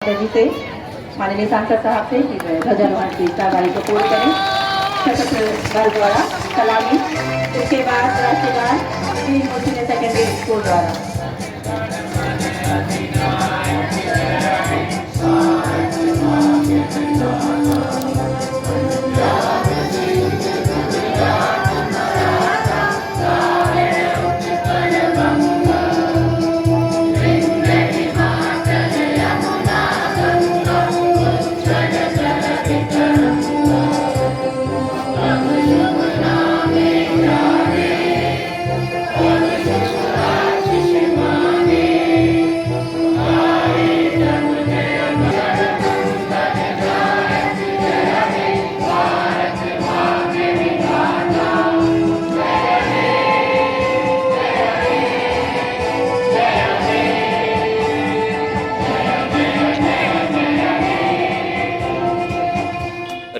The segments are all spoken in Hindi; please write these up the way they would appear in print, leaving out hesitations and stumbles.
जी से माननीय सांसद साहब से कि ध्वजारोहण की कार्यवाही को पूर्ण करें। सशस्त्र बल द्वारा सलामी, उसके बाद राष्ट्रगान सीनियर सेकेंडरी स्कूल द्वारा।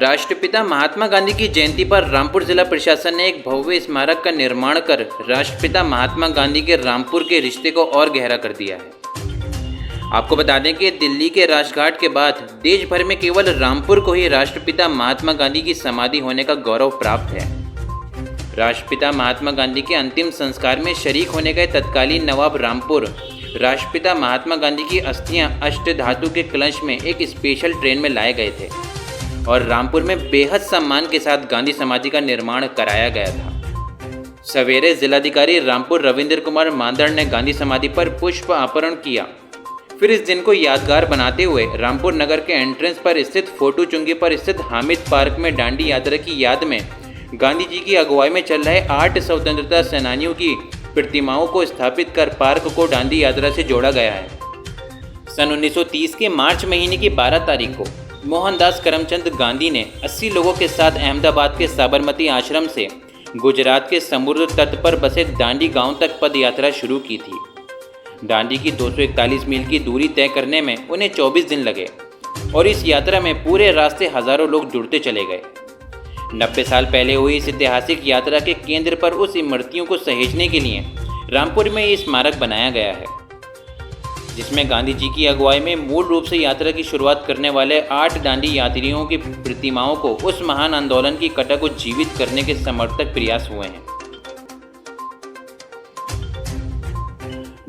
राष्ट्रपिता महात्मा गांधी की जयंती पर रामपुर जिला प्रशासन ने एक भव्य स्मारक का निर्माण कर राष्ट्रपिता महात्मा गांधी के रामपुर के रिश्ते को और गहरा कर दिया है। आपको बता दें कि दिल्ली के राजघाट के बाद देश भर में केवल रामपुर को ही राष्ट्रपिता महात्मा गांधी की समाधि होने का गौरव प्राप्त है। राष्ट्रपिता महात्मा गांधी के अंतिम संस्कार में शरीक होने गए तत्कालीन नवाब रामपुर राष्ट्रपिता महात्मा गांधी की अस्थियां अष्टधातु के कलश में एक स्पेशल ट्रेन में लाए गए थे और रामपुर में बेहद सम्मान के साथ गांधी समाधि का निर्माण कराया गया था। सवेरे जिलाधिकारी रामपुर रविंद्र कुमार मांदड़ ने गांधी समाधि पर पुष्प अर्पण किया। फिर इस दिन को यादगार बनाते हुए रामपुर नगर के एंट्रेंस पर स्थित फोटो चुंगी पर स्थित हामिद पार्क में दांडी यात्रा की याद में गांधी जी की अगुवाई में चल रहे 8 स्वतंत्रता सेनानियों की प्रतिमाओं को स्थापित कर पार्क को दांडी यात्रा से जोड़ा गया है। सन 1930 के मार्च महीने की 12 तारीख को मोहनदास करमचंद गांधी ने 80 लोगों के साथ अहमदाबाद के साबरमती आश्रम से गुजरात के समुद्र तट पर बसे दांडी गांव तक पद यात्रा शुरू की थी। दांडी की 241 मील की दूरी तय करने में उन्हें 24 दिन लगे और इस यात्रा में पूरे रास्ते हजारों लोग जुड़ते चले गए। 90 साल पहले हुई इस ऐतिहासिक यात्रा के केंद्र पर उस इमरतियों को सहेजने के लिए रामपुर में ये स्मारक बनाया गया है, जिसमें गांधी जी की अगुवाई में मूल रूप से यात्रा की शुरुआत करने वाले 8 दांडी यात्रियों की प्रतिमाओं को उस महान आंदोलन की कथा को जीवित करने के समर्थक प्रयास हुए हैं।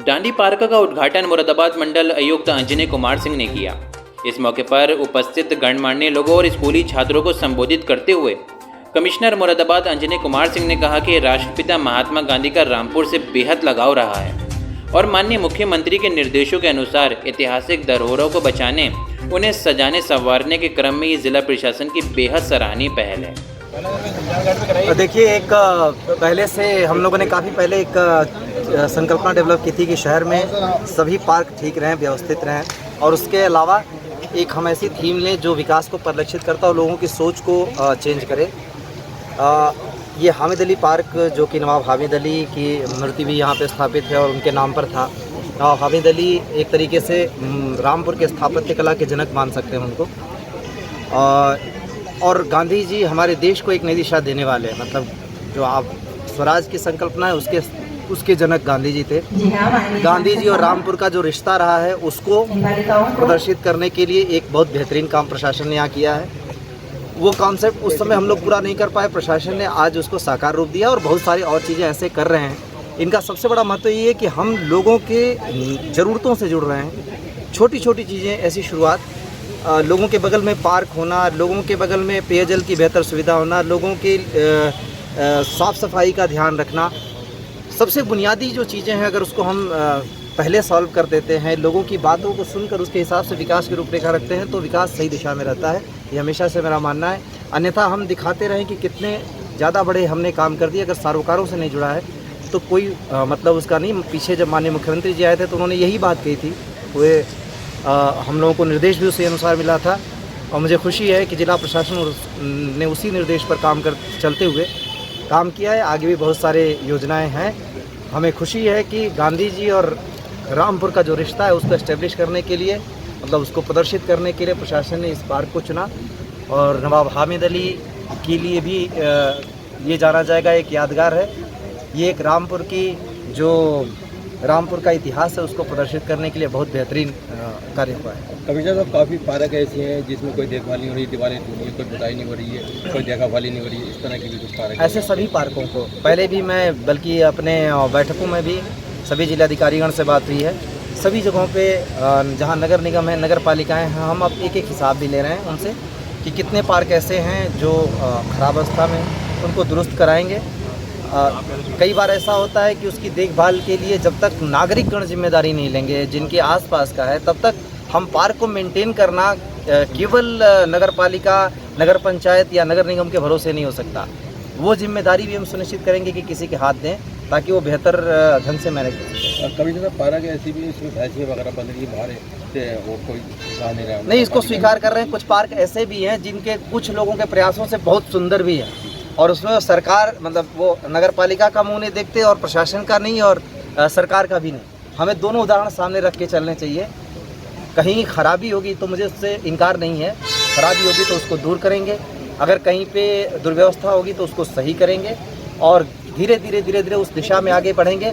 दांडी पार्क का उद्घाटन मुरादाबाद मंडल आयुक्त अंजनी कुमार सिंह ने किया। इस मौके पर उपस्थित गणमान्य लोगों और स्कूली छात्रों को संबोधित करते हुए कमिश्नर मुरादाबाद अंजनी कुमार सिंह ने कहा कि राष्ट्रपिता महात्मा गांधी का रामपुर से बेहद लगाव रहा है और माननीय मुख्यमंत्री के निर्देशों के अनुसार ऐतिहासिक धरोहरों को बचाने, उन्हें सजाने संवारने के क्रम में ये जिला प्रशासन की बेहद सराहनीय पहल है। देखिए, एक पहले से हम लोगों ने काफ़ी पहले एक संकल्पना डेवलप की थी कि शहर में सभी पार्क ठीक रहें, व्यवस्थित रहें और उसके अलावा एक हम ऐसी थीम लें जो विकास को परिलक्षित करता और लोगों की सोच को चेंज करे। ये हामिद अली पार्क जो कि नवाब हामिद अली की मूर्ति भी यहाँ पे स्थापित है और उनके नाम पर था। नवाब हामिद अली एक तरीके से रामपुर के स्थापत्य कला के जनक मान सकते हैं उनको, और गांधी जी हमारे देश को एक नई दिशा देने वाले हैं। मतलब जो आप स्वराज की संकल्पना है उसके जनक गांधी जी थे। गांधी जी और रामपुर का जो रिश्ता रहा है उसको प्रदर्शित करने के लिए एक बहुत बेहतरीन काम प्रशासन ने यहाँ किया है। वो कॉन्सेप्ट उस समय हम लोग पूरा नहीं कर पाए, प्रशासन ने आज उसको साकार रूप दिया और बहुत सारी और चीज़ें ऐसे कर रहे हैं। इनका सबसे बड़ा महत्व ये है कि हम लोगों के ज़रूरतों से जुड़ रहे हैं। छोटी छोटी चीज़ें ऐसी शुरुआत, लोगों के बगल में पार्क होना, लोगों के बगल में पेयजल की बेहतर सुविधा होना, लोगों की साफ़ सफाई का ध्यान रखना, सबसे बुनियादी जो चीज़ें हैं अगर उसको हम पहले सॉल्व कर देते हैं, लोगों की बातों को सुनकर उसके हिसाब से विकास की रूपरेखा रखते हैं तो विकास सही दिशा में रहता है। ये हमेशा से मेरा मानना है। अन्यथा हम दिखाते रहें कि कितने ज़्यादा बड़े हमने काम कर दिए, अगर सरोकारों से नहीं जुड़ा है तो कोई मतलब उसका नहीं। पीछे जब माननीय मुख्यमंत्री जी आए थे तो उन्होंने यही बात कही थी, वे हम लोगों को निर्देश भी उसी अनुसार मिला था और मुझे खुशी है कि जिला प्रशासन ने उसी निर्देश पर काम कर चलते हुए काम किया है। आगे भी बहुत सारे योजनाएँ हैं। हमें खुशी है कि गांधी जी और रामपुर का जो रिश्ता है उसको एस्टेब्लिश करने के लिए, मतलब उसको प्रदर्शित करने के लिए प्रशासन ने इस पार्क को चुना और नवाब हामिद अली के लिए भी ये जाना जाएगा एक यादगार है। ये एक रामपुर की जो रामपुर का इतिहास है उसको प्रदर्शित करने के लिए बहुत बेहतरीन कार्य हुआ है। कमिश्नर साहब, काफ़ी पार्क ऐसी हैं जिसमें कोई देखभाल नहीं हो रही, दीवारें टूटी है, कोई बुदाई नहीं हो रही है, कोई देखभाल नहीं हो रही है, इस तरह की भी कुछ पार्क ऐसे सभी पार्कों को पहले भी मैं बल्कि अपने बैठकों में भी सभी जिलाधिकारीगण से बात हुई है। सभी जगहों पे जहाँ नगर निगम है, नगर पालिकाएँ हैं, हम अब एक एक हिसाब भी ले रहे हैं उनसे कि कितने पार्क ऐसे हैं जो ख़राब अवस्था में, उनको दुरुस्त कराएंगे। कई बार ऐसा होता है कि उसकी देखभाल के लिए जब तक नागरिकगण जिम्मेदारी नहीं लेंगे जिनके आसपास का है, तब तक हम पार्क को मेंटेन करना केवल नगर पालिका, नगर पंचायत या नगर निगम के भरोसे नहीं हो सकता। वो जिम्मेदारी भी हम सुनिश्चित करेंगे कि किसी के हाथ दें ताकि वो बेहतर ढंग से मैनेज कर सकें। कमिश्नर साहब, पार्क ऐसी भी इसमें भैंसियाँ वगैरह बन रही है बाहर से, वो कोई जा नहीं रहा। नहीं, इसको स्वीकार कर रहे हैं। कुछ पार्क ऐसे भी हैं जिनके कुछ लोगों के प्रयासों से बहुत सुंदर भी हैं और उसमें सरकार मतलब वो नगर पालिका का मुंह नहीं देखते और प्रशासन का नहीं और सरकार का भी नहीं। हमें दोनों उदाहरण सामने रख के चलने चाहिए। कहीं खराबी होगी तो मुझे उससे इनकार नहीं है, खराबी होगी तो उसको दूर करेंगे, अगर कहीं पे दुर्व्यवस्था होगी तो उसको सही करेंगे और धीरे धीरे उस दिशा में आगे बढ़ेंगे।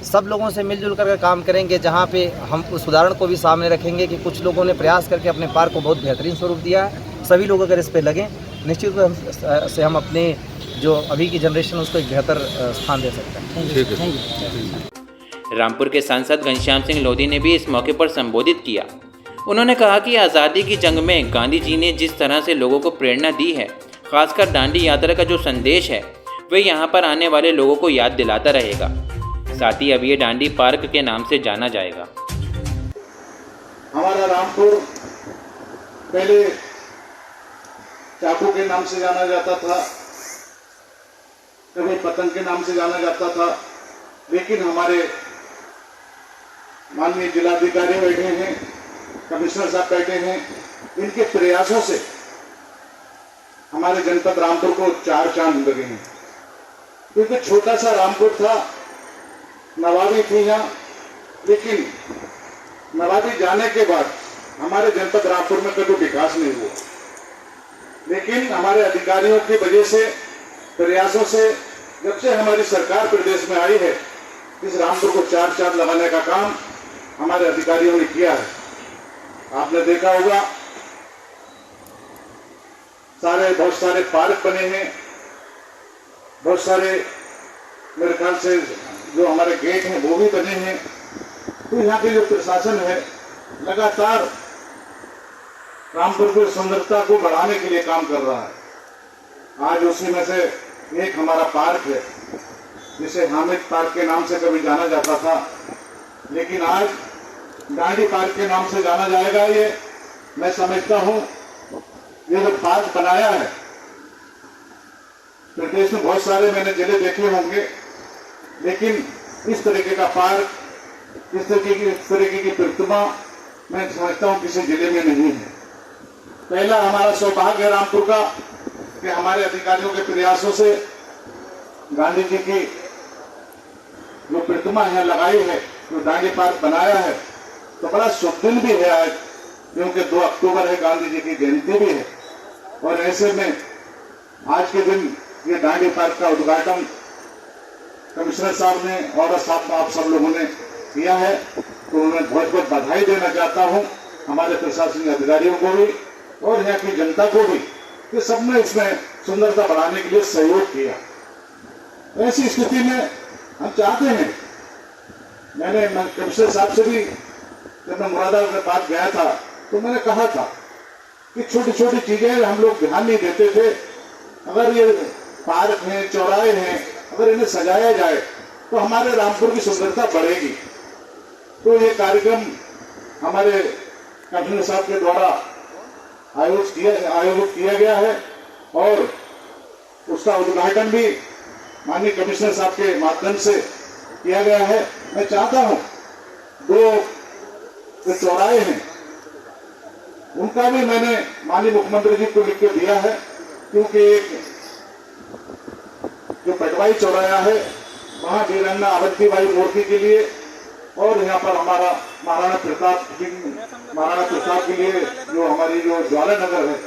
सब लोगों से मिलजुल कर काम करेंगे, जहाँ पे हम उस उदाहरण को भी सामने रखेंगे कि कुछ लोगों ने प्रयास करके अपने पार्क को बहुत बेहतरीन स्वरूप दिया है। सभी लोग अगर इस पे लगें, निश्चित रूप से हम अपने जो अभी की जनरेशन उसको एक बेहतर स्थान दे सकते हैं। रामपुर के सांसद घनश्याम सिंह लोधी ने भी इस मौके पर संबोधित किया। उन्होंने कहा कि आज़ादी की जंग में गांधी जी ने जिस तरह से लोगों को प्रेरणा दी है, खासकर दांडी यात्रा का जो संदेश है, वह यहाँ पर आने वाले लोगों को याद दिलाता रहेगा। साथ ही अब ये दांडी पार्क के नाम से जाना जाएगा। हमारा रामपुर पहले चाकू के नाम से जाना जाता था, कभी पतंग के नाम से जाना जाता था, लेकिन हमारे माननीय जिलाधिकारी बैठे हैं, कमिश्नर साहब बैठे हैं, इनके प्रयासों से हमारे जनपद रामपुर को 4 चांद लगे हैं। क्योंकि छोटा सा रामपुर था, नवाबी थी यहाँ, लेकिन नवाबी जाने के बाद हमारे जनपद रामपुर में कभी विकास नहीं हुआ। लेकिन हमारे अधिकारियों की वजह से, प्रयासों से, जब से हमारी सरकार प्रदेश में आई है, इस रामपुर को 4 चांद लगाने का काम हमारे अधिकारियों ने किया है। आपने देखा होगा बहुत सारे पार्क बने हैं, बहुत सारे मेरे ख्याल से जो हमारे गेट हैं वो भी बने हैं। तो यहाँ की जो प्रशासन है लगातार रामपुर की सुंदरता को बढ़ाने के लिए काम कर रहा है। आज उसी में से एक हमारा पार्क है जिसे हामिद पार्क के नाम से कभी जाना जाता था, लेकिन आज दांडी पार्क के नाम से जाना जाएगा। ये मैं समझता हूँ ये जो पार्क बनाया है, प्रदेश में बहुत सारे मैंने जिले देखे होंगे, लेकिन इस तरीके का पार्क, इस तरीके की प्रतिमा मैं समझता हूँ किसी जिले में नहीं है। पहला हमारा सौभाग्य है रामपुर का कि हमारे अधिकारियों के प्रयासों से गांधी जी की जो प्रतिमा है लगाई है, जो दांडी पार्क बनाया है, तो बड़ा शुभ दिन भी है आज, क्योंकि 2 अक्टूबर है, गांधी जी की जयंती भी है। और ऐसे में आज के दिन ये दांडी पार्क का उद्घाटन कमिश्नर साहब ने और आप सब लोगों ने किया है, तो उन्हें बहुत बहुत बधाई देना चाहता हूँ, हमारे प्रशासनिक अधिकारियों को भी और यहाँ की जनता को भी, कि सबने इसमें सुंदरता बढ़ाने के लिए सहयोग किया। ऐसी स्थिति में हम चाहते हैं, मैंने कमिश्नर साहब से भी जब मैं मुरादाबाद के पास गया था तो मैंने कहा था कि छोटी छोटी चीजें हम लोग ध्यान नहीं देते थे। अगर ये पार्क हैं, चौराहे हैं, अगर इन्हें सजाया जाए तो हमारे रामपुर की सुंदरता बढ़ेगी। तो ये कार्यक्रम हमारे कमिश्नर साहब के द्वारा आयोजित किया गया है और उसका उद्घाटन भी माननीय कमिश्नर साहब के माध्यम से किया गया है। मैं चाहता हूं 2 जो चौराहे हैं उनका भी मैंने माननीय मुख्यमंत्री जी को लिख के दिया है, क्योंकि एक जो पटवाई चौराहा है वहां वीरांगना अवंतीबाई मूर्ति के लिए और यहाँ पर हमारा महाराणा प्रताप के लिए जो हमारी जो ज्वाला नगर है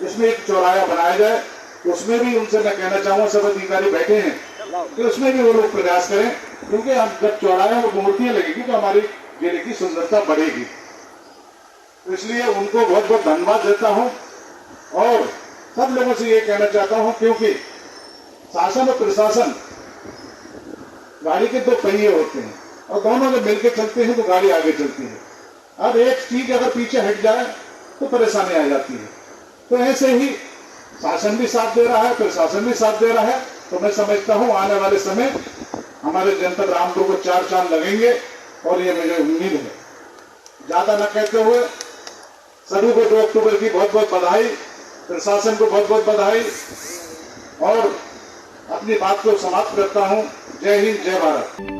इसमें एक चौराहा बनाया जाए। उसमें भी उनसे मैं कहना चाहूँगा, सब अधिकारी बैठे हैं, कि उसमें भी वो लोग प्रयास करें, क्योंकि हम जब चौराहे और मूर्तियां लगेगी तो हमारी जिले की सुंदरता बढ़ेगी। तो इसलिए उनको बहुत बहुत धन्यवाद देता हूं और सब लोगों से ये कहना चाहता हूं, क्योंकि शासन और प्रशासन गाड़ी के दो पहिए होते हैं और दोनों जब मिलकर चलते हैं तो गाड़ी आगे चलती है। अब एक चीज अगर पीछे हट जाए तो परेशानी आ जाती है। तो ऐसे ही शासन भी साथ दे रहा है, प्रशासन भी साथ दे रहा है। तो मैं समझता हूं आने वाले समय हमारे जनपद रामपुर को 4 चांद लगेंगे और ये मुझे उम्मीद है। ज्यादा न कहते हुए सभी को 2 अक्टूबर की बहुत बहुत बधाई, प्रशासन को बहुत बहुत बधाई और अपनी बात को समाप्त करता हूं। जय हिंद, जय भारत।